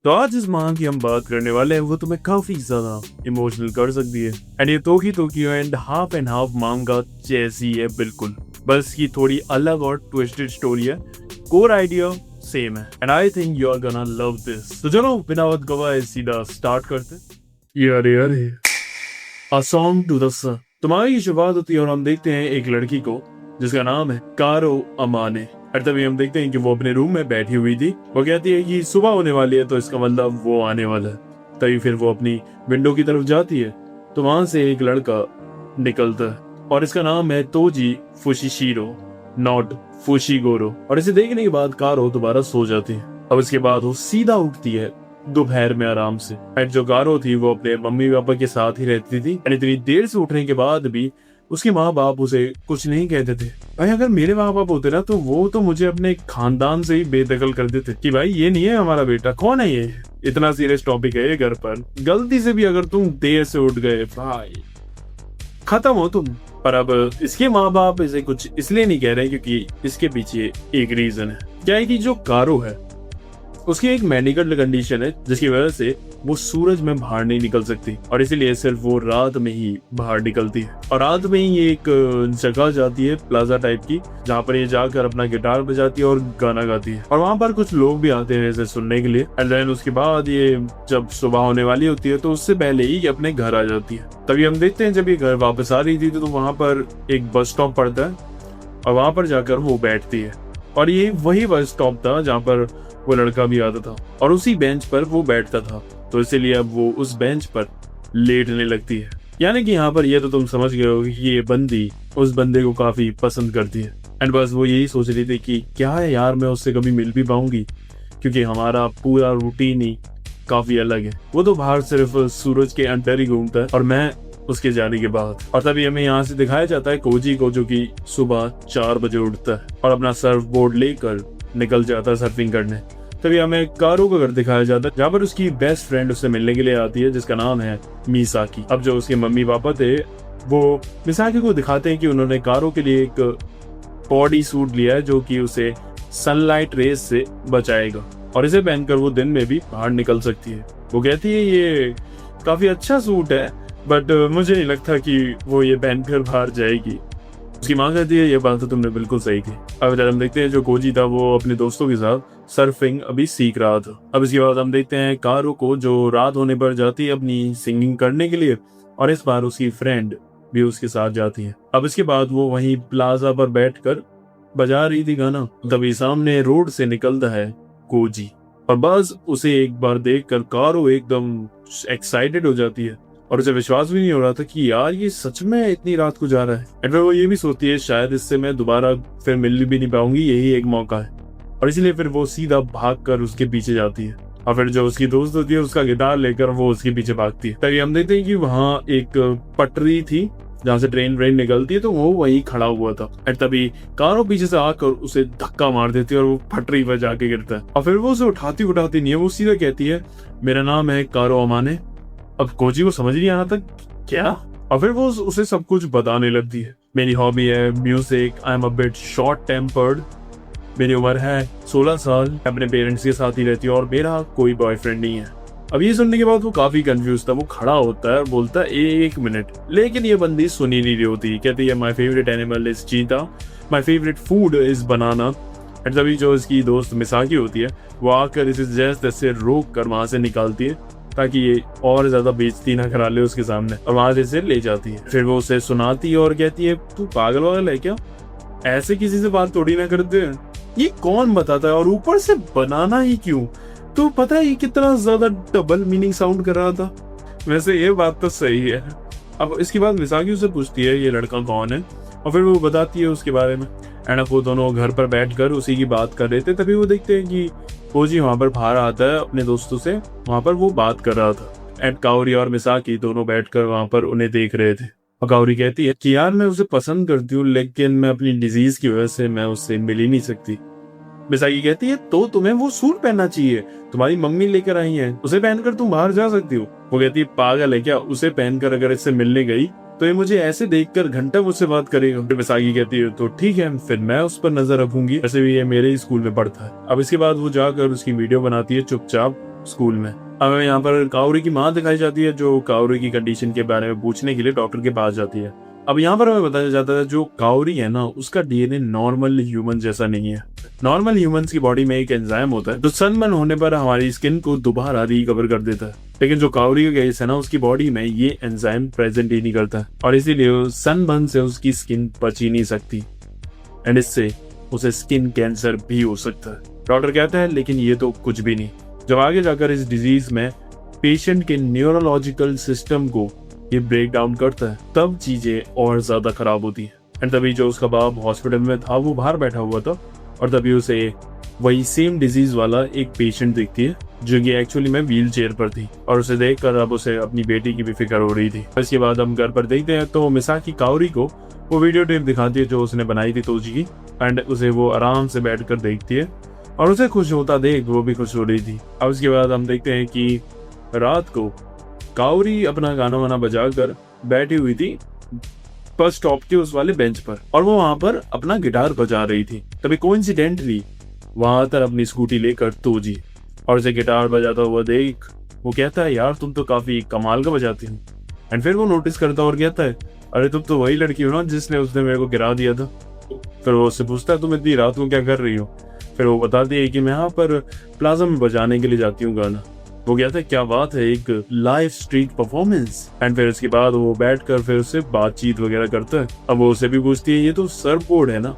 तो आज इस मांग की हम बात करने वाले हैं, वो तुम्हें काफी ज्यादा इमोशनल कर सकती है। एंड ये टोकियो एंड हाफ मांगा जैसी है बिल्कुल, बस की थोड़ी अलग और ट्विस्टेड स्टोरी है। कोर आइडिया सेम है and I think you are gonna love this. तो चलो बिना वक्त गवाए सीधा स्टार्ट करते। यारे a song to the sun. तुम्हारी की शुरुआत होती है और हम देखते हैं एक लड़की को जिसका नाम है कारो अमाने। और तभी हम देखते हैं कि वो अपने रूम में बैठी हुई थी। वो कहती है कि सुबह होने वाली है, तो इसका मतलब वो आने वाला है। तभी फिर वो अपनी विंडो की तरफ जाती है तो वहां से एक लड़का निकलता है और इसका नाम है तोजी फुशिशिरो, नॉट फुशिगोरो। और इसे देखने के बाद कारो दोबारा सो जाती है। अब इसके बाद वो सीधा उठती है दोपहर में आराम से। एंड जो कारो थी वो अपने मम्मी पापा के साथ ही रहती थी। एंड इतनी देर से उठने के बाद भी उसके माँ बाप उसे कुछ नहीं कहते थे। भाई अगर मेरे माँ बाप होते ना तो वो तो मुझे अपने खानदान से ही बेदखल कर देते कि भाई ये नहीं है हमारा बेटा, कौन है ये, इतना सीरियस टॉपिक है ये घर पर। गलती से भी अगर तुम देर से उठ गए भाई खत्म हो तुम। पर अब इसके माँ बाप इसे कुछ इसलिए नहीं कह रहे क्योंकि इसके पीछे एक रीजन है। क्या है कि जो कारो है उसकी एक मेडिकल कंडीशन है जिसकी वजह से वो सूरज में बाहर नहीं निकल सकती और इसीलिए सिर्फ वो रात में ही बाहर निकलती है। और रात में ही ये एक जगह जाती है प्लाजा टाइप की, जहाँ पर ये जाकर अपना गिटार बजाती है और गाना गाती है। और वहाँ पर कुछ लोग भी आते हैं इसे सुनने के लिए। एंड देन उसके बाद ये जब सुबह होने वाली होती है तो उससे पहले ही अपने घर आ जाती है। तभी हम देखते हैं जब ये घर वापस आ रही थी तो वहाँ पर एक बस स्टॉप पड़ता है और वहाँ पर जाकर वो बैठती है। और ये वही बस स्टॉप था जहाँ पर वो लड़का भी आता था और उसी बेंच पर वो बैठता था, तो इसीलिए अब वो उस बेंच पर लेटने लगती है। यानी कि यहाँ पर ये तो तुम समझ गए हो कि ये बंदी उस बंदे को काफी पसंद करती है। एंड बस वो यही सोच रही थी कि क्या है यार, मैं उससे कभी मिल भी पाऊंगी क्योंकि हमारा पूरा रूटीन ही काफी अलग है। वो तो बाहर सिर्फ सूरज के अंदर ही घूमता है और मैं उसके जाने के बाद। और तभी हमें यहाँ से दिखाया जाता है कोजी को, जो कि सुबह 4 बजे उठता है और अपना सर्फ बोर्ड लेकर निकल जाता है सर्फिंग करने। तभी हमें कारो का घर दिखाया जाता है जहाँ पर उसकी बेस्ट फ्रेंड उससे मिलने के लिए आती है जिसका नाम है मिसाकी। अब जो उसके मम्मी पापा थे वो मिसाकी को दिखाते हैं कि उन्होंने कारो के लिए एक बॉडी सूट लिया है जो कि उसे सनलाइट रेस से बचाएगा और इसे पहनकर वो दिन में भी बाहर निकल सकती है। वो कहती है ये काफी अच्छा सूट है बट मुझे नहीं लगता कि वो ये पहनकर बाहर जाएगी। उसकी माँ कहती है ये बात तो तुमने बिल्कुल सही की। अब हम देखते हैं जो कोजी था वो अपने दोस्तों के साथ सर्फिंग अभी सीख रहा था। अब इसके बाद हम देखते हैं कारो को जो रात होने पर जाती है अपनी सिंगिंग करने के लिए और इस बार उसकी फ्रेंड भी उसके साथ जाती है। अब इसके बाद वो वहीं प्लाजा पर बैठकर बजा रही थी गाना, तभी सामने रोड से निकलता है कोजी और बस उसे एक बार देखकर कारो एकदम एक्साइटेड हो जाती है और उसे विश्वास भी नहीं हो रहा था कि यार ये सच में इतनी रात को जा रहा है। एंड वो ये भी सोचती है शायद इससे मैं दोबारा फिर मिल भी नहीं पाऊंगी, यही एक मौका है। और इसलिए फिर वो सीधा भागकर उसके पीछे जाती है और फिर जो उसकी दोस्त होती है उसका गिटार लेकर वो उसके पीछे भागती है। तभी हम देखते हैं कि वहाँ एक पटरी थी जहाँ से ट्रेन निकलती है, तो वो वहीं खड़ा हुआ था। एंड तभी कारो पीछे से आकर उसे धक्का मार देती है और वो पटरी पर जाके गिरता है और फिर वो उसे उठाती नहीं है, वो सीधा कहती है मेरा नाम है कारो अमाने। अब कोजी को समझ नहीं आना था क्या, और फिर वो उसे सब कुछ बताने लगती है। मेरी हॉबी है music, I am a bit short tempered, मेरी उम्र है 16 साल, अपने पेरेंट्स के साथ ही रहती है और मेरा कोई बॉयफ्रेंड नहीं है। अब ये सुनने के बाद वो काफी कंफ्यूज था। वो खड़ा होता है और बोलता है 1 मिनट, लेकिन ये बंदी सुनी नहीं रही होती। कहती है माई फेवरेट एनिमल इज चीता, my favourite food is banana. And तभी जो इसकी दोस्त मिसाकी होती है वो आकर इसे जैसे तैसे रोक कर वहां से निकालती है ताकि ये और ज्यादा बेइज्जती ना करा ले उसके सामने, और वहां से इसे ले जाती है। फिर वो उसे सुनाती है और कहती है तू पागल वागल है क्या, ऐसे किसी से बात थोड़ी ना करते हैं, ये कौन बताता है, और ऊपर से बनाना ही क्यों, तो पता है ये कितना ज्यादा डबल मीनिंग साउंड कर रहा था। वैसे ये बात तो सही है। अब इसके बाद मिसाकी उसे पूछती है ये लड़का कौन है और फिर वो बताती है उसके बारे में। एंड वो दोनों घर पर बैठकर उसी की बात कर रहे थे। तभी वो देखते हैं कि कोजी वहां पर बाहर आता है अपने दोस्तों से, वहां पर वो बात कर रहा था। एंड काओरी और मिसाकी दोनों बैठकर वहां पर उन्हें देख रहे थे। और काओरी कहती है कि यार मैं उसे पसंद करती हूँ लेकिन मैं अपनी डिजीज की वजह से मैं उससे मिल ही नहीं सकती। मिसाकी कहती है तो तुम्हें वो सूट पहनना चाहिए, तुम्हारी मम्मी लेकर आई है, उसे पहनकर तुम बाहर जा सकती हो। वो कहती है पागल है क्या, उसे पहनकर अगर इससे मिलने गई तो ये मुझे ऐसे देखकर घंटा मुझसे बात करेगा। फिर मिसाकी कहती है तो ठीक है, फिर मैं उस पर नजर रखूंगी, वैसे भी ये मेरे ही स्कूल में पढ़ता है। अब इसके बाद वो जाकर उसकी वीडियो बनाती है चुपचाप स्कूल में। हमें यहाँ पर काओरी की माँ दिखाई जाती है जो काओरी की कंडीशन के बारे में पूछने के लिए डॉक्टर के पास जाती है। अब यहाँ पर हमें बताया जाता है जो काओरी है ना उसका डीएनए नॉर्मल ह्यूमन जैसा नहीं है। नॉर्मल ह्यूमंस की बॉडी में एक एंजाइम होता है जो सनबर्न होने पर हमारी स्किन को दोबारा रिकवर कर देता है, लेकिन जो काओरी का केस है ना उसकी बॉडी में ये एंजाइम प्रेजेंट ही नहीं करता और इसीलिए सनबर्न से उसकी स्किन बच ही नहीं सकती एंड इससे उसे स्किन कैंसर भी हो सकता है। डॉक्टर कहता है लेकिन ये तो कुछ भी नहीं, जब आगे जाकर इस डिजीज में पेशेंट के न्यूरोलॉजिकल सिस्टम को ये ब्रेक डाउन करता है तब चीजें और ज्यादा खराब होती है। एंड तभी जो उसका बाप हॉस्पिटल में था वो बाहर बैठा हुआ था और तभी उसे वही सेम डिजीज वाला एक पेशेंट दिखती है जो कि एक्चुअली में व्हील चेयर पर थी और उसे देखकर अब उसे अपनी बेटी की भी फिक्र हो रही थी। इसके बाद हम घर पर देखते हैं तो मिसाकी काओरी को वो वीडियो टेप दिखाती है जो उसने बनाई थी तोजी की एंड उसे वो आराम से बैठकर देखती है और उसे खुश होता देख वो भी खुश हो रही थी। अब उसके बाद हम देखते हैं कि रात को काओरी अपना गाना वाना बजाकर बैठी हुई थी बस स्टॉप के उस वाले बेंच पर और वो वहां पर अपना गिटार बजा रही थी। तभी कोइंसिडेंटली वहां आकर अपनी स्कूटी लेकर तोजी और उसे गिटार बजाता हुआ देख वो कहता है यार तुम तो काफी कमाल का बजाती हो। एंड फिर वो नोटिस करता और कहता है अरे तुम तो वही लड़की हो ना जिसने उसने मेरे को गिरा दिया था। फिर वो उससे पूछता है तुम इतनी रात को क्या कर रही हो। फिर वो बताती है कि मैं यहाँ पर प्लाजा में बजाने के लिए जाती हूँ गाना। वो कहता है क्या बात है, एक लाइव स्ट्रीट परफॉर्मेंस। एंड फिर उसके बाद वो बैठकर फिर उससे बातचीत वगैरह करता है। अब वो उससे भी पूछती है ये तो सर्फ बोर्ड है ना।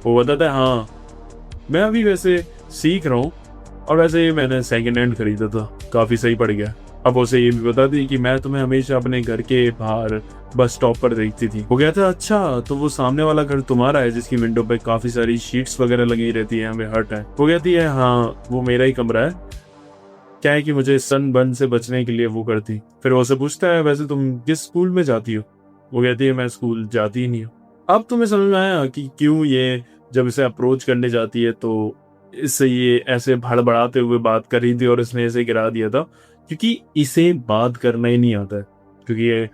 वो बताता है हाँ मैं अभी वैसे सीख रहा हूँ और वैसे ये मैंने सेकंड हैंड खरीदा था, काफी सही पड़ गया। अब उसे ये भी बताती है कि मैं तुम्हें हमेशा अपने घर के बाहर बस स्टॉप पर देखती थी। वो कहता है अच्छा तो वो सामने वाला घर तुम्हारा है जिसकी विंडो पे काफी सारी शीट्स वगैरह लगी रहती है हमें हर टाइम। वो कहती है हाँ वो मेरा ही कमरा है, क्या है कि मुझे सनबर्न से बचने के लिए वो करती। फिर वो उसे पूछता है वैसे तुम किस स्कूल में जाती हो। वो कहती है मैं स्कूल जाती ही नहीं हूँ। अब तुम्हें समझ में आया कि क्यों ये जब इसे अप्रोच करने जाती है तो इससे ये ऐसे भड़बड़ाते हुए बात कर रही थी और इसने इसे गिरा दिया था, क्योंकि इसे बात करना ही नहीं आता है, क्योंकि ये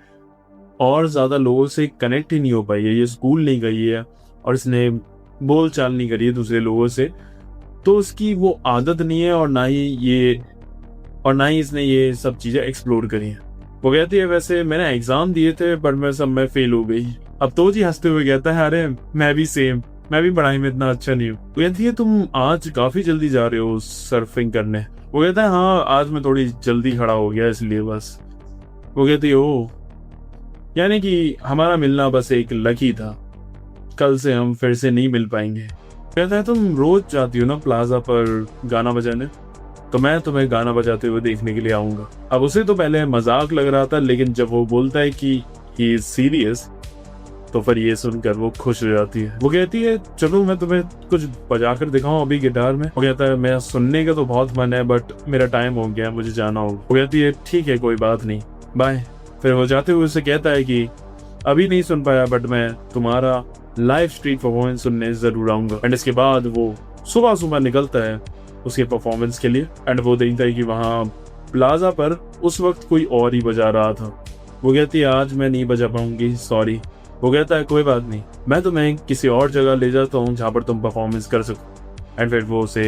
और ज्यादा लोगों से कनेक्ट ही नहीं हो पाई है। ये स्कूल नहीं गई है और इसने बोल चाल नहीं करी है दूसरे लोगों से, तो उसकी वो आदत नहीं है और ना ही इसने ये सब चीजें एक्सप्लोर करी हैं। वो कहती है वैसे मैंने एग्जाम दिए थे पर मैं सब में फेल हो गई। अब तो जी हंसते हुए कहता है अरे मैं भी सेम, मैं भी पढ़ाई में इतना अच्छा नहीं हूँ। वो कहती है तुम आज काफी जल्दी जा रहे हो सर्फिंग करने। वो कहता है हाँ आज मैं थोड़ी जल्दी खड़ा हो गया इसलिए बस। वो कहती है ओ यानी कि हमारा मिलना बस एक लकी था, कल से हम फिर से नहीं मिल पाएंगे। कहता है तुम रोज जाती हो ना प्लाजा पर गाना बजाने, तो मैं तुम्हें गाना बजाते हुए देखने के लिए आऊंगा। अब उसे तो पहले मजाक लग रहा था, लेकिन जब वो बोलता है कि ही इज सीरियस तो फिर ये सुनकर वो खुश हो जाती है। वो कहती है चलो मैं तुम्हें कुछ बजाकर दिखाऊं अभी गिटार में। वो कहता है मैं सुनने का तो बहुत मन है बट मेरा टाइम हो गया, मुझे जाना होगा। वो कहती है ठीक है कोई बात नहीं, बाय। फिर वो जाते हुए उसे कहता है कि अभी नहीं सुन पाया बट मैं तुम्हारा लाइव स्ट्रीट परफॉर्मेंस सुनने जरूर आऊंगा। एंड इसके बाद वो सुबह सुबह निकलता है उसके परफॉर्मेंस के लिए एंड वो देखता है कि वहाँ प्लाजा पर उस वक्त कोई और ही बजा रहा था। वो कहती है आज मैं नहीं बजा पाऊंगी, सॉरी। वो कहता है कोई बात नहीं, मैं तुम्हें किसी और जगह ले जाता हूँ जहाँ पर तुम परफॉर्मेंस कर सको। एंड फिर वो उसे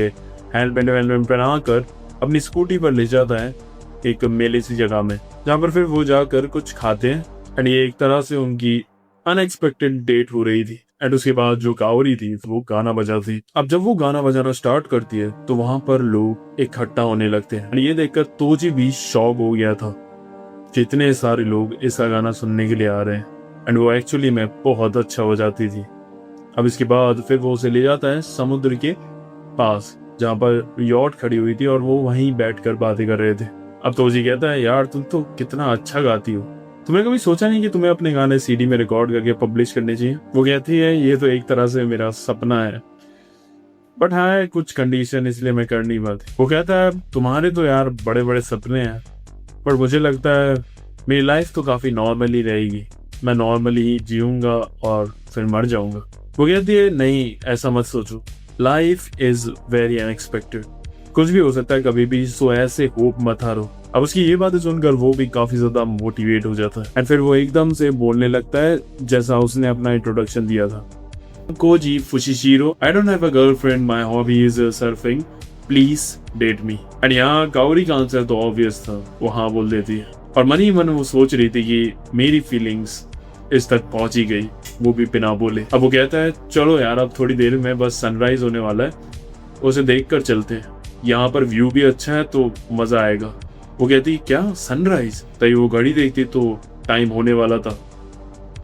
हेलमेट पहना कर अपनी स्कूटी पर ले जाता है एक मेले सी जगह में, जहाँ पर फिर वो जाकर कुछ खाते हैं। एंड ये एक तरह से उनकी अनएक्सपेक्टेड डेट हो रही थी। एंड उसके बाद जो काओरी थी वो गाना बजाती। अब जब वो गाना बजाना स्टार्ट करती है तो वहां पर लोग इकट्ठा होने लगते हैं। ये देखकर तोजी भी शॉक हो गया था कि इतने सारे लोग इसका गाना सुनने के लिए आ रहे हैं। एंड वो एक्चुअली में बहुत अच्छा बजाती थी। अब इसके बाद फिर वो उसे ले जाता है समुद्र के पास जहाँ पर यॉट खड़ी हुई थी और वो वहीं बैठकर बातें कर रहे थे। अब तोजी कहता है यार तुम तो कितना अच्छा गाती हो, तुम्हें कभी सोचा नहीं कि तुम्हें अपने गाने सीडी में रिकॉर्ड करके पब्लिश करने चाहिए। वो कहती है ये तो एक तरह से मेरा सपना है बट हाँ कुछ कंडीशन, इसलिए मैं कर नहीं पाती। वो कहता है तुम्हारे तो यार बड़े बड़े सपने हैं पर मुझे लगता है मेरी लाइफ तो काफी नॉर्मल ही रहेगी, मैं नॉर्मली ही जीऊंगा और फिर मर जाऊंगा। वो कहती है नहीं ऐसा मत सोचो, लाइफ इज वेरी अनएक्सपेक्टेड, कुछ भी हो सकता है कभी भी, सो ऐसे होप मत हारो। अब उसकी ये बातें सुनकर वो भी काफी ज्यादा मोटिवेट हो जाता है एंड फिर वो एकदम से बोलने लगता है जैसा उसने अपना इंट्रोडक्शन दिया था। Koji Fushishiro, I don't have a girlfriend, my hobby is surfing, please date me. And यहाँ काउरी का आंसर तो ऑब्वियस था, वो हाँ बोल देती है। और मन ही मन वो सोच रही थी कि मेरी फीलिंग्स इस तक पहुंची गई, वो भी बिना बोले। अब वो कहता है चलो यार, अब थोड़ी देर में बस सनराइज होने वाला है, उसे देख कर चलते हैं, यहाँ पर व्यू भी अच्छा है तो मजा आएगा। वो कहती क्या सनराइज? तभी वो घड़ी देखती तो टाइम होने वाला था।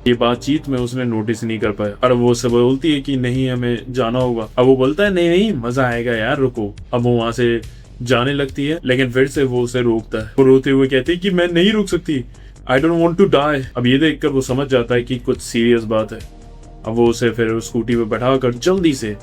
ये बातचीत में उसने नोटिस नहीं कर पाया और वो सब बोलती है कि नहीं हमें जाना होगा। अब वो बोलता है नहीं नहीं मजा आएगा यार, रुको। अब वो वहां से जाने लगती है, लेकिन फिर से वो उसे रोकता है। वो रोते हुए कहती है कि मैं नहीं रुक सकती, I don't want to die. अब ये देखकर वो समझ जाता है कि कुछ सीरियस बात है। अब वो उसे फिर स्कूटी पे बैठाकर जल्दी से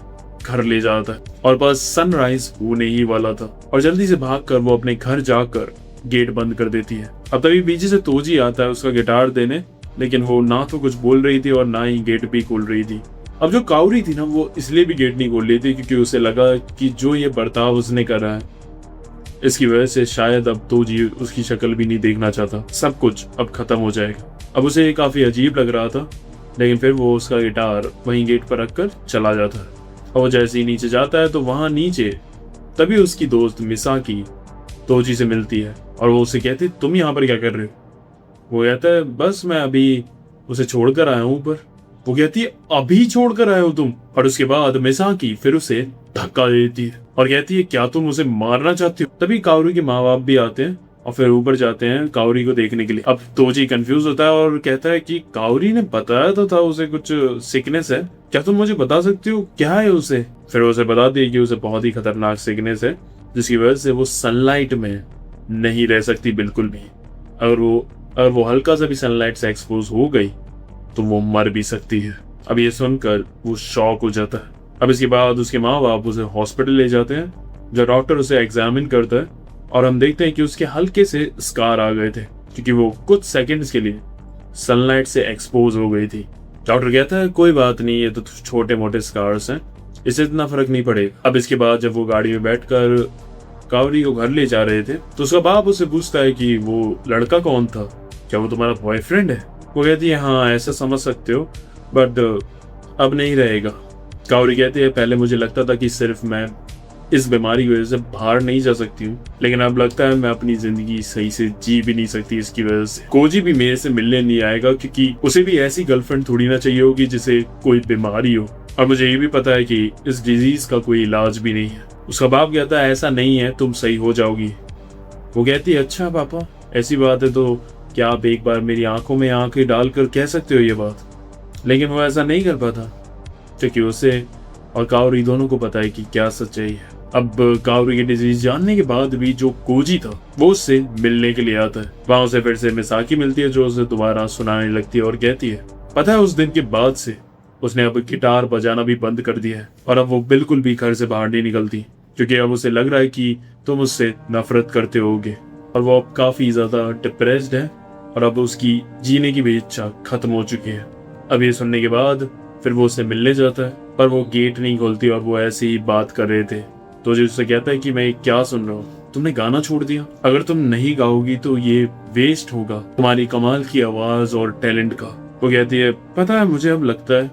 घर ले जाता है और बस सनराइज होने ही वाला था और जल्दी से भागकर वो अपने घर जाकर गेट बंद कर देती है। अब तभी पीछे से तोजी आता है उसका गिटार देने, लेकिन वो ना तो कुछ बोल रही थी और ना ही गेट भी खोल रही थी। अब जो काउरी थी ना, वो इसलिए भी गेट नहीं खोल रही थी क्योंकि उसे लगा कि जो ये बर्ताव उसने करा है, इसकी वजह से शायद अब तोजी उसकी शक्ल भी नहीं देखना चाहता। सब कुछ अब खत्म हो जाएगा। अब उसे काफी अजीब लग रहा था, लेकिन फिर वो उसका गिटार वहीं गेट पर रखकर चला जाता है। और वो जैसे ही नीचे जाता है तो वहां नीचे तभी उसकी दोस्त मिसाकी तोजी से मिलती है और वो उसे कहती तुम यहाँ पर क्या कर रहे हो? वो कहता है बस मैं अभी उसे छोड़कर आया हूँ ऊपर। वो कहती है अभी छोड़कर आए हो तुम? और उसके बाद मिसाकी फिर उसे धक्का देती है और कहती है क्या तुम उसे मारना चाहती हो? तभी काउरी के माँ बाप भी आते हैं और फिर ऊपर जाते हैं काउरी को देखने के लिए। अब तोजी कंफ्यूज होता है और कहता है कि काउरी ने बताया तो था उसे कुछ सिकनेस है, क्या तुम मुझे बता सकती हो क्या है उसे? फिर उसे बता दी कि उसे बहुत ही खतरनाक सिकनेस है जिसकी वजह से वो सनलाइट में नहीं रह सकती बिल्कुल भी। अगर वो हल्का सा भी सनलाइट से एक्सपोज हो गई तो वो मर भी सकती है। अब ये सुनकर वो शॉक हो जाता है। अब इसके बाद उसके माँ बाप उसे हॉस्पिटल ले जाते हैं, जो डॉक्टर उसे एग्जामिन करता है और हम देखते हैं कि उसके हल्के से स्कार आ गए थे क्योंकि वो कुछ सेकंड्स के लिए सनलाइट से एक्सपोज हो गई थी। डॉक्टर कहता है कोई बात नहीं, ये तो छोटे मोटे स्कार्स हैं, इससे इतना फर्क नहीं पड़ेगा। अब इसके बाद जब वो गाड़ी में बैठकर कावरी को घर ले जा रहे थे तो उसका बाप उससे पूछता है कि वो लड़का कौन था, क्या वो तुम्हारा बॉयफ्रेंड है? वो कहती है हाँ ऐसा समझ सकते हो, बट अब नहीं रहेगा। कावरी कहती है पहले मुझे लगता था कि सिर्फ मैं इस बीमारी की वजह से बाहर नहीं जा सकती हूँ, लेकिन अब लगता है मैं अपनी जिंदगी सही से जी भी नहीं सकती इसकी वजह से। कोजी भी मेरे से मिलने नहीं आएगा क्योंकि उसे भी ऐसी गर्लफ्रेंड थोड़ी ना चाहिए होगी जिसे कोई बीमारी हो, और मुझे ये भी पता है कि इस डिजीज का कोई इलाज भी नहीं है। उसका बाप कहता है ऐसा नहीं है, तुम सही हो जाओगी। वो कहती है अच्छा पापा ऐसी बात है तो क्या आप एक बार मेरी आंखों में आंखें डालकर कह सकते हो ये बात? लेकिन वो ऐसा नहीं कर पाता क्योंकि उसे और कावरी दोनों को पता है कि क्या सच्चाई है। अब कावरी की डिजीज जानने के बाद भी जो कोजी था वो उससे मिलने के लिए आता है। वहां उसे फिर से मिसाकी मिलती है जो उसे दोबारा सुनाने लगती है और कहती है पता है उस दिन के बाद से उसने अब गिटार बजाना भी बंद कर दिया है और अब वो बिल्कुल भी घर से बाहर नहीं निकलती क्योंकि अब उसे लग रहा है कि तुम उससे नफरत करते होगे। और वो अब काफी ज्यादा डिप्रेस्ड है और अब उसकी जीने की भी इच्छा खत्म हो चुकी है। अब ये सुनने के बाद फिर वो उससे मिलने जाता है पर वो गेट नहीं खोलती और वो ऐसे ही बात कर रहे थे। तो जो उससे कहता है कि मैं क्या सुन रहा हूँ, तुमने गाना छोड़ दिया, अगर तुम नहीं गाओगी तो ये वेस्ट होगा तुम्हारी कमाल की आवाज और टैलेंट का। वो कहती है पता है मुझे अब लगता है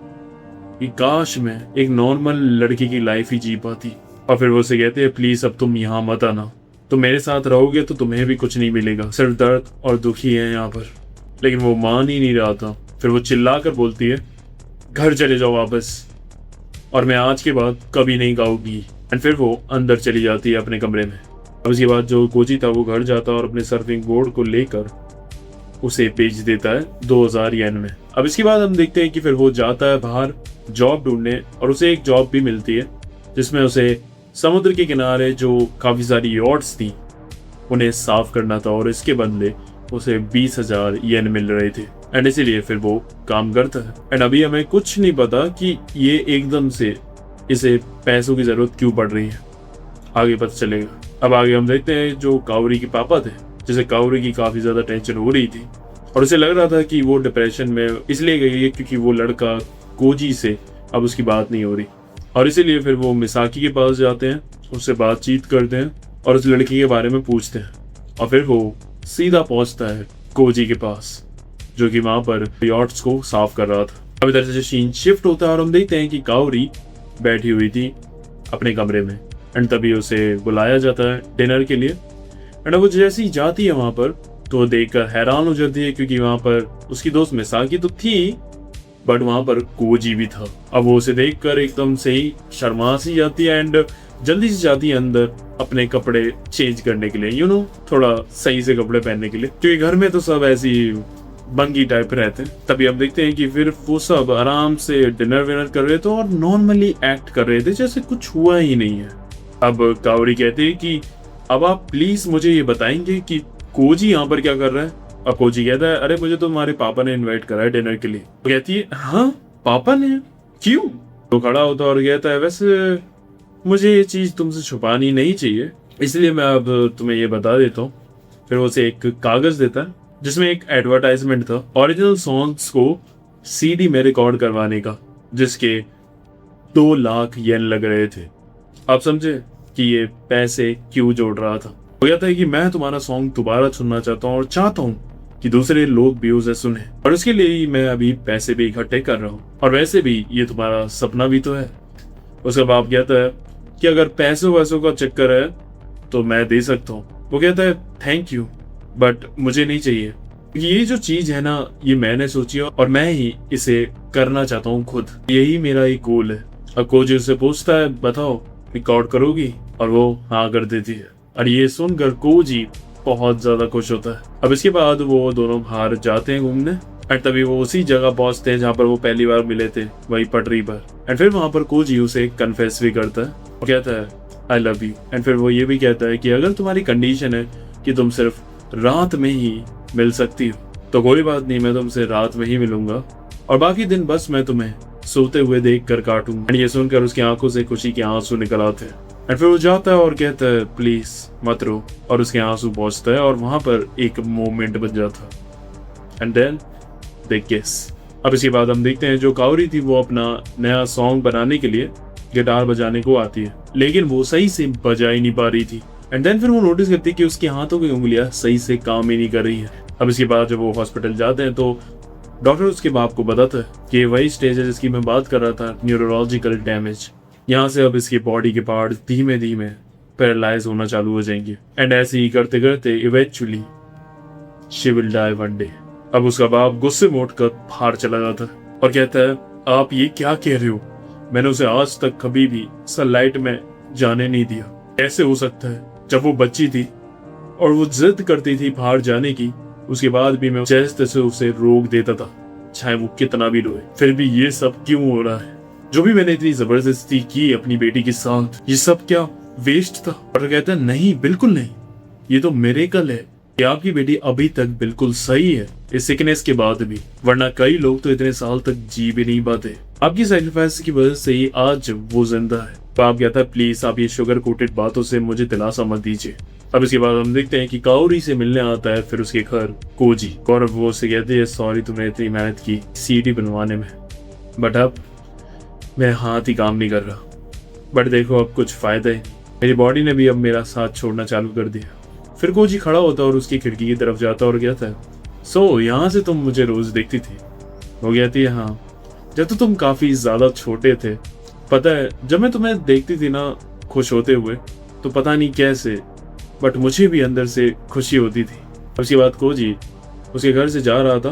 कि काश मैं एक नॉर्मल लड़की की लाइफ ही जी पाती। और फिर वो उसे कहते हैं प्लीज अब तुम यहाँ मत आना, तुम मेरे साथ रहोगे तो तुम्हें भी कुछ नहीं मिलेगा, सिर्फ दर्द और दुखी है यहाँ पर। लेकिन वो मान ही नहीं रहा था। फिर वो चिल्ला कर बोलती है घर चले जाओ वापस, और मैं आज के बाद कभी नहीं गाऊंगी। एंड फिर वो अंदर चली जाती है अपने कमरे में। अब उसके बाद जो कोची था वो घर जाता है और अपने सर्फिंग बोर्ड को लेकर उसे बेच देता है 2000 येन में। अब इसके बाद हम देखते हैं कि फिर वो जाता है बाहर जॉब ढूंढने और उसे एक जॉब भी मिलती है जिसमें उसे समुद्र के किनारे जो काफी सारी यॉट्स थी उन्हें साफ करना था और इसके बदले उसे 20,000 येन मिल रहे थे। एंड इसीलिए फिर वो काम करता है। एंड अभी हमें कुछ नहीं पता कि ये एकदम से इसे पैसों की जरूरत क्यों पड़ रही है, आगे पता चलेगा। अब आगे हम देखते हैं जो कावरी के पापा थे, जिसे कावरी की काफी ज्यादा टेंशन हो रही थी और उसे लग रहा था कि वो डिप्रेशन में इसलिए गई है क्योंकि वो लड़का कोजी से अब उसकी बात नहीं हो रही, और इसीलिए फिर वो मिसाकी के पास जाते हैं, उससे बातचीत करते हैं और उस लड़की के बारे में पूछते हैं। और फिर वो सीधा पहुंचता है कोजी के पास जो कि वहां पर यॉट्स को साफ कर रहा था। अब इधर से सीन शिफ्ट होता है और हम देखते हैं कि कावरी बैठी हुई थी अपने कमरे में एंड तभी उसे बुलाया जाता है डिनर के लिए। एंड वो जैसे ही जाती है वहां पर तो वो देखकर हैरान हो जाती है, क्योंकि वहां पर उसकी दोस्त मिसाकी तो थी बट वहां पर कोजी भी था। अब वो उसे देखकर एकदम से ही शर्मा सी जाती है एंड जल्दी से जाती है अंदर अपने कपड़े चेंज करने के लिए, थोड़ा सही से कपड़े पहनने के लिए, क्योंकि घर में तो सब ऐसी बंगी टाइप रहते हैं। तभी अब देखते हैं कि फिर वो सब आराम से डिनर विनर कर रहे थे और नॉर्मली एक्ट कर रहे थे जैसे कुछ हुआ ही नहीं है। अब काओरी कहते हैं कि अब आप प्लीज मुझे ये बताएंगे कि कोजी यहाँ पर क्या कर रहा है। अब कोजी कहता है अरे मुझे तो तुम्हारे पापा ने इनवाइट करा है डिनर के लिए। तो कहती है हाँ पापा ने, क्यों? तो खड़ा होता और कहता है वैसे मुझे ये चीज तुमसे छुपानी नहीं चाहिए, इसलिए मैं अब तुम्हें ये बता देता हूँ। फिर वो उसे एक कागज देता है जिसमें एक एडवर्टाइजमेंट था ओरिजिनल सॉन्ग्स को सीडी में रिकॉर्ड करवाने का, जिसके 2 लाख येन लग रहे थे। आप समझे कि ये पैसे क्यों जोड़ रहा था। वो कहता है कि मैं तुम्हारा सॉन्ग दोबारा सुनना चाहता हूँ और चाहता हूँ कि दूसरे लोग भी उसे सुने, और उसके लिए ही मैं अभी पैसे भी इकट्ठे कर रहा हूँ, और वैसे भी ये तुम्हारा सपना भी तो है। उसका बाप कहता है कि अगर पैसों वैसों का चक्कर है तो मैं दे सकता हूँ। वो कहता है थैंक यू बट मुझे नहीं चाहिए, ये जो चीज है ना ये मैंने सोची है और मैं ही इसे करना चाहता हूँ खुद, यही मेरा एक गोल है। अब कोजी उससे पूछता है बताओ रिकॉर्ड करोगी, और वो हाँ कर देती है। और ये सुनकर कोजी बहुत ज्यादा खुश होता है। अब इसके बाद वो दोनों बाहर जाते हैं घूमने, एंड तभी वो उसी जगह पहुंचते हैं जहाँ पर वो पहली बार मिले थे, वही पटरी पर। एंड फिर वहां पर कोजी उसे कन्फेस भी करता है और कहता है आई लव यू। एंड फिर वो ये भी कहता है कि अगर तुम्हारी कंडीशन है कि तुम सिर्फ रात में ही मिल सकती हो तो कोई बात नहीं, मैं तुमसे रात में ही मिलूंगा और बाकी दिन बस मैं तुम्हें सोते हुए देख कर काटूंगा। एंड ये सुनकर उसकी आंखों से खुशी के आंसू निकल आते हैं। एंड फिर वो जाता है और कहता है प्लीज मत रो, और उसके आंसू पहुंचता है और वहां पर एक मोमेंट बन जाता है। एंड देन दे किस। अब इसके बाद हम देखते हैं जो काओरी थी वो अपना नया सॉन्ग बनाने के लिए गिटार बजाने को आती है, लेकिन वो सही से बजा ही नहीं पा रही थी। एंड देन फिर वो नोटिस करती है कि उसके हाथों की उंगलियां सही से काम ही नहीं कर रही है। अब इसके बाद जब वो हॉस्पिटल जाते हैं तो डॉक्टर उसके बाप को बताता है कि वही स्टेज है जिसकी मैं बात कर रहा था, न्यूरोलॉजिकल डैमेज। यहाँ से अब इसके बॉडी के पार्ट धीमे धीमे पैरालाइज होना चालू हो जाएंगे, एंड ऐसे ही करते करते eventually she will die one day. अब उसका बाप गुस्से में उठकर बाहर चला जाता है और कहता है आप ये क्या कह रहे हो, मैंने उसे आज तक कभी भी सनलाइट में जाने नहीं दिया। कैसे हो सकता है, जब वो बच्ची थी और वो जिद करती थी बाहर जाने की, उसके बाद भी मैं जैसे तैसे उसे रोक देता था, चाहे वो कितना भी रोए। फिर भी ये सब क्यों हो रहा है, जो भी मैंने इतनी जबरदस्ती की अपनी बेटी के साथ, ये सब क्या वेस्ट था? और कहता है नहीं बिल्कुल नहीं, ये तो मिरेकल है कि आपकी बेटी अभी तक बिल्कुल सही है इस सिकनेस के बाद भी, वरना कई लोग तो इतने साल तक जी भी नहीं पाते। आपकी सैक्रिफाइस की वजह से ही आज वो जिंदा है। तो आप कहता है प्लीज आप ये शुगर कोटेड बातों से मुझे दिलासा मत दीजिए। अब इसके बाद हम देखते हैं कि काओरी से मिलने आता है फिर उसके घर कोजी, और वो उसे कहती है सॉरी तुमने इतनी मेहनत की सीडी बनवाने में, बट अब मैं हाथ ही काम नहीं कर रहा। बट देखो अब कुछ फायदा है, मेरी बॉडी ने भी अब मेरा साथ छोड़ना चालू कर दिया। फिर कोजी खड़ा होता और उसकी खिड़की की तरफ जाता और कहता है सो यहाँ से तुम मुझे रोज देखती थी? वो कहती है हाँ, जब तो तुम काफी ज्यादा छोटे थे। पता है जब मैं तुम्हें देखती थी ना खुश होते हुए, तो पता नहीं कैसे बट मुझे भी अंदर से खुशी होती थी। उसके बाद कोजी उसके घर से जा रहा था,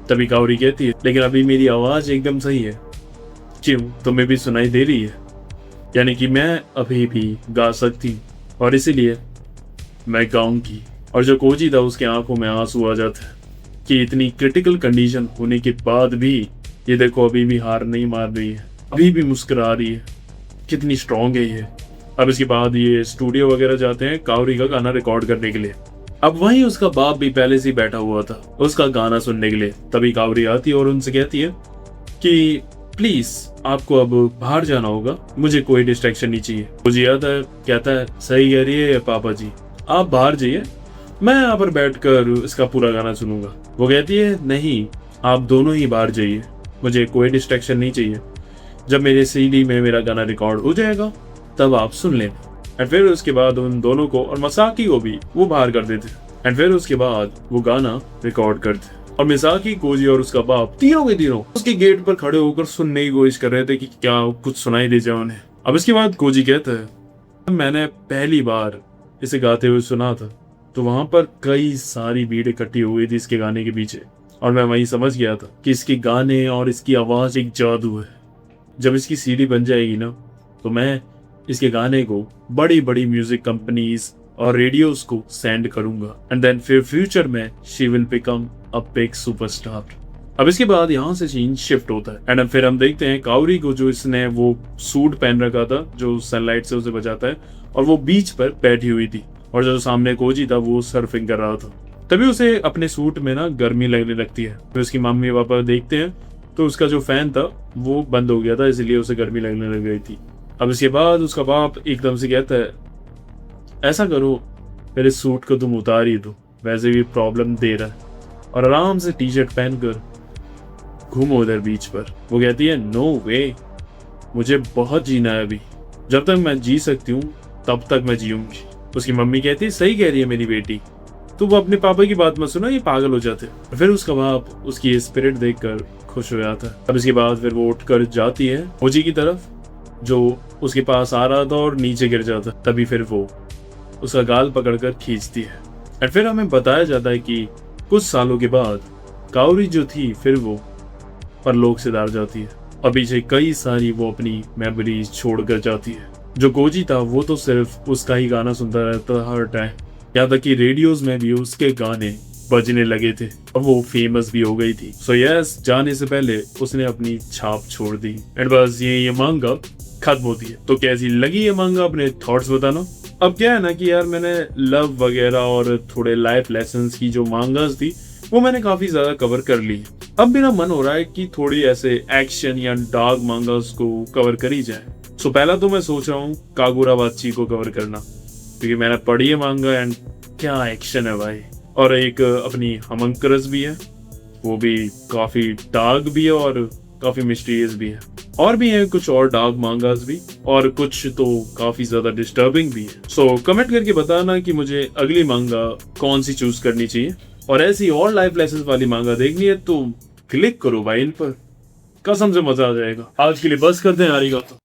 तभी काओरी कहती है लेकिन अभी मेरी आवाज एकदम सही है, क्यों तुम्हें भी सुनाई दे रही है? यानी कि मैं अभी भी गा सकती हूँ और इसीलिए मैं गाऊंगी। और जो कोजी था उसके आंखों में आंसू आ जाते हैं कि इतनी क्रिटिकल कंडीशन होने के बाद भी ये देखो अभी भी हार नहीं मार रही है, अभी भी मुस्कुरा रही है, कितनी स्ट्रांग है ये। अब इसके बाद ये स्टूडियो वगैरह जाते हैं काओरी का गाना रिकॉर्ड करने के लिए। अब वहीं उसका बाप भी पहले से बैठा हुआ था उसका गाना सुनने के लिए। तभी काओरी आती है और उनसे कहती है कि प्लीज आपको अब बाहर जाना होगा, मुझे कोई डिस्ट्रैक्शन नहीं चाहिए। मुझे आता है कहता है सही कह रही है पापा जी, आप बाहर जाइए, मैं यहाँ पर बैठकर इसका पूरा गाना सुनूंगा। वो कहती है नहीं, आप दोनों ही बाहर जाइए, मुझे कोई डिस्ट्रैक्शन नहीं चाहिए, जब मेरे सीडी में मेरा गाना रिकॉर्ड हो जाएगा तब आप सुन लेना। एंड फिर उसके बाद उन दोनों को और मसाकी को भी वो बाहर कर देते। एंड फिर उसके बाद वो गाना रिकॉर्ड करते और मिसाकी, कोजी और उसका बाप तीनों के तीनों उसके गेट पर खड़े होकर सुनने की कोशिश कर रहे थे कि क्या कुछ सुनाई दे जाए उन्हें। अब इसके बाद कोजी कहता है मैंने पहली बार इसे गाते हुए सुना था तो वहां पर कई सारी भीड़ इकट्ठी हुई थी इसके गाने के पीछे, और मैं वहीं समझ गया था कि इसके गाने और इसकी आवाज एक जादू है। जब इसकी सीडी बन जाएगी ना तो मैं इसके गाने को बड़ी बड़ी म्यूजिक कंपनीज और रेडियोस को सेंड करूंगा, एंड देन फिर फ्यूचर में she will become a big superstar. अब इसके बाद यहाँ से सीन शिफ्ट होता है एंड अब फिर हम देखते हैं काउरी को, जो इसने वो सूट पहन रखा था जो सनलाइट से उसे बचाता है, और वो बीच पर बैठी हुई थी, और जो सामने कोजी था वो सर्फिंग कर रहा था। तभी उसे अपने सूट में ना गर्मी लगने लगती है। फिर उसकी मम्मी पापा देखते हैं तो उसका जो फैन था वो बंद हो गया था, इसलिए उसे गर्मी लगने लग गई थी। अब इसके बाद उसका बाप एकदम से कहता है, ऐसा करो मेरे सूट को तुम उतार ही दो, वैसे भी प्रॉब्लम दे रहा है, और आराम से टी शर्ट पहनकर घूमो उधर बीच पर। वो कहती है, नो वे, मुझे बहुत जीना है अभी, जब तक मैं जी सकती हूँ तब तक मैं जीऊंगी। उसकी मम्मी कहती है, सही कह रही है मेरी बेटी, तो वो अपने पापा की बात मत सुना, ये पागल हो जाते। फिर उसका बाप उसकी स्पिरिट देखकर खुश हो जाता है। अब इसके बाद फिर वो उठकर जाती है ओजी की तरफ, जो उसके पास आ रहा था और नीचे गिर जाता। तभी फिर वो उसका गाल पकड़कर खींचती है, और फिर हमें बताया जाता है कि कुछ सालों के बाद काउरी जो थी फिर वो परलोक से दार जाती है, और पीछे कई सारी वो अपनी मेमोरीज छोड़कर जाती है। जो कोजी था वो तो सिर्फ उसका ही गाना सुनता रहता था हर टाइम, यहाँ तक कि रेडियोज में भी उसके गाने बजने लगे थे और वो फेमस भी हो गई थी। सो यस, जाने से पहले उसने अपनी छाप छोड़ दी। एंड बस ये मांगा खत्म होती है। तो कैसी लगी ये मांगा, अपने थॉट्स बताना। अब क्या है ना कि यार मैंने लव वगैरह और थोड़े लाइफ लेसन्स की जो मांगास थी वो मैंने काफी ज्यादा कवर कर ली। अब मेरा मन हो रहा है कि थोड़ी ऐसे एक्शन या डार्क मांगास को कवर करी जाए। सो पहला तो मैं सोच रहा हूँ कागुराबाची को कवर करना, क्योंकि मैंने पढ़ी है मांगा एंड क्या एक्शन है भाई। और एक अपनी हमंकरस भी है, वो भी काफी डार्क भी है और काफी मिस्टीरियस भी है। और भी है कुछ और डार्क मांगास भी, और कुछ तो काफी ज्यादा डिस्टर्बिंग भी है। सो कमेंट करके बताना कि मुझे अगली मांगा कौन सी चूज करनी चाहिए, और ऐसी और लाइफ लेसन वाली मांगा देखनी है तो क्लिक करो भाई इन पर, कसम से मजा आ जाएगा। आज के लिए बस करते हैं यार।